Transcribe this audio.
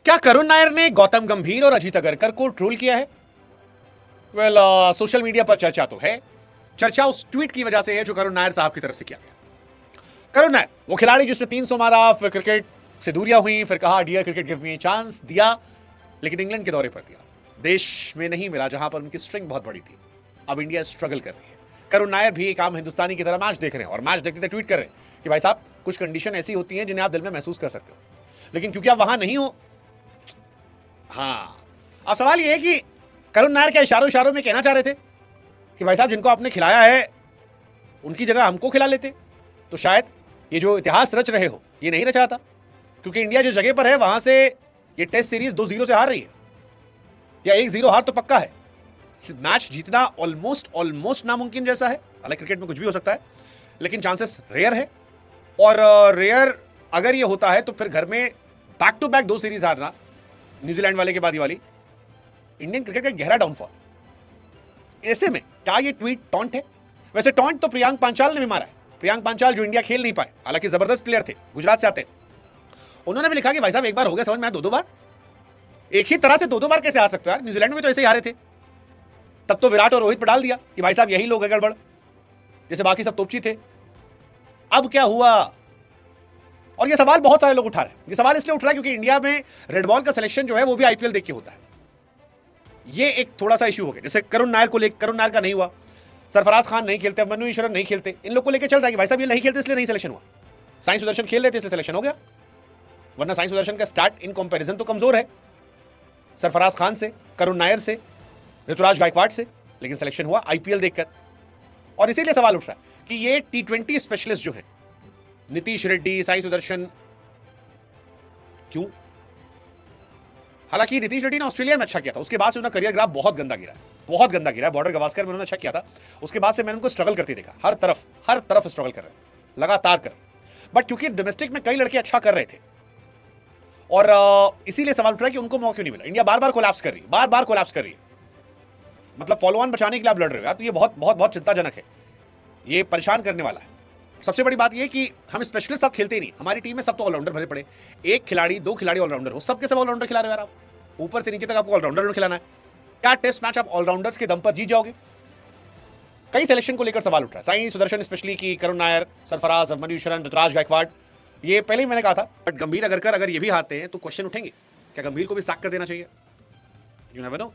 क्या करुण नायर ने गौतम गंभीर और अजीत अगरकर को ट्रोल किया है? वेल, सोशल मीडिया पर चर्चा तो है। चर्चा उस ट्वीट की वजह से है जो करुण नायर साहब की तरफ से किया गया। करुण नायर वो खिलाड़ी जिसने 300 मारा, फिर क्रिकेट से दूरियां हुई, फिर कहा dear cricket give me chance, दिया, लेकिन इंग्लैंड के दौरे पर दिया, देश में नहीं मिला जहां पर उनकी स्ट्रिंग बहुत बड़ी थी। अब इंडिया स्ट्रगल कर रही है। करुण नायर भी एक आम हिंदुस्तानी की तरह मैच देख रहे हैं और मैच देखते ट्वीट कर रहे हैं कि भाई साहब कुछ कंडीशन ऐसी होती हैं जिन्हें आप दिल में महसूस कर सकते हो, लेकिन क्योंकि आप वहां नहीं हो। हाँ, अब सवाल यह है कि करुण नायर क्या इशारों इशारों में कहना चाह रहे थे कि भाई साहब जिनको आपने खिलाया है उनकी जगह हमको खिला लेते, तो शायद ये जो इतिहास रच रहे हो ये नहीं रचा था, क्योंकि इंडिया जो जगह पर है वहां से ये टेस्ट सीरीज 2-0 से हार रही है, या 1-0 हार तो पक्का है। मैच जीतना ऑलमोस्ट नामुमकिन जैसा है। हालांकि क्रिकेट में कुछ भी हो सकता है, लेकिन चांसेस रेयर है। और रेयर अगर ये होता है तो फिर घर में बैक टू बैक 2 सीरीज हारना, न्यूजीलैंड वाले के बाद ये वाली, इंडियन क्रिकेट का गहरा डाउनफॉल। ऐसे में क्या ये ट्वीट टॉन्ट है? वैसे टॉन्ट तो प्रियांक पांचाल ने भी मारा है। प्रियांक पांचाल जो इंडिया खेल नहीं पाए, हालांकि जबरदस्त प्लेयर थे, गुजरात से आते, उन्होंने भी लिखा कि भाई साहब एक बार हो गया समझ में, 2-2 बार एक ही तरह से 2-2 बार कैसे आ सकते हो यार? न्यूजीलैंड में तो ऐसे ही हारे थे। तब तो विराट और रोहित पर डाल दिया कि भाई साहब यही लोग है गड़बड़, जैसे बाकी सब तोपची थे। अब क्या हुआ? और ये सवाल बहुत सारे लोग उठा रहे हैं। ये सवाल इसलिए उठ रहा है क्योंकि इंडिया में रेड बॉल का सिलेक्शन जो है वो भी आईपीएल देख के होता है। ये एक थोड़ा सा इश्यू हो गया। जैसे करुण नायर करुण नायर का नहीं हुआ, सरफराज खान नहीं खेलते, मनु ईश्वरन नहीं खेलते, इन लोग को लेकर चल रहा है कि भाई साहब ये नहीं खेलते इसलिए नहीं सिलेक्शन हुआ। साई सुदर्शन खेल रहे थे इसलिए सिलेक्शन हो गया, वरना साई सुदर्शन का स्टार्ट इन कंपैरिजन तो कमजोर है सरफराज खान से, करुण नायर से, ऋतुराज गायकवाड़ से, लेकिन सिलेक्शन हुआ आईपीएल देखकर। और इसीलिए सवाल उठ रहा है कि ये T20 स्पेशलिस्ट जो हैं, नीतीश रेड्डी, साई सुदर्शन, क्यों? हालांकि नीतीश रेड्डी ने ऑस्ट्रेलिया में अच्छा किया था, उसके बाद से उनका करियर ग्राफ बहुत गंदा गिरा है, बहुत गंदा गिरा है। बॉर्डर गवास्कर में उन्होंने अच्छा किया था, उसके बाद से मैंने उनको स्ट्रगल करते देखा। हर तरफ स्ट्रगल कर रहे हैं, लगातार कर रहे हैं। बट क्योंकि डोमेस्टिक में कई लड़के अच्छा कर रहे थे और इसीलिए सवाल उठ रहा है कि उनको मौका क्यों नहीं मिला। इंडिया बार बार कोलैप्स कर रही है, बार कोलैप्स कर रही है। मतलब फॉलो ऑन बचाने के लिए आप लड़ रहे हो यार, तो ये बहुत चिंताजनक है, ये परेशान करने वाला है। सबसे बड़ी बात ये कि हम स्पेशलिस्ट सब खेलते ही नहीं, हमारी टीम में सब तो ऑलराउंडर भरे पड़े। एक खिलाड़ी 2 खिलाड़ी ऑलराउंडर हो, सबके सब ऑलराउंडर खिला रहे हो यार आप, ऊपर से नीचे तक आपको ऑलराउंडर खिलाना है। क्या टेस्ट मैच आप ऑलराउंडर्स के दम पर जीत जाओगे? कई सिलेक्शन को लेकर सवाल उठ रहा है, साई सुदर्शन स्पेशली की, करुण नायर, सरफराज, मनु ईश्वरन, ऋतुराज गायकवाड़, ये पहले ही मैंने कहा था। बट गंभीर अगर ये भी हारते हैं तो क्वेश्चन उठेंगे, क्या गंभीर को भी साक कर देना चाहिए? You never know.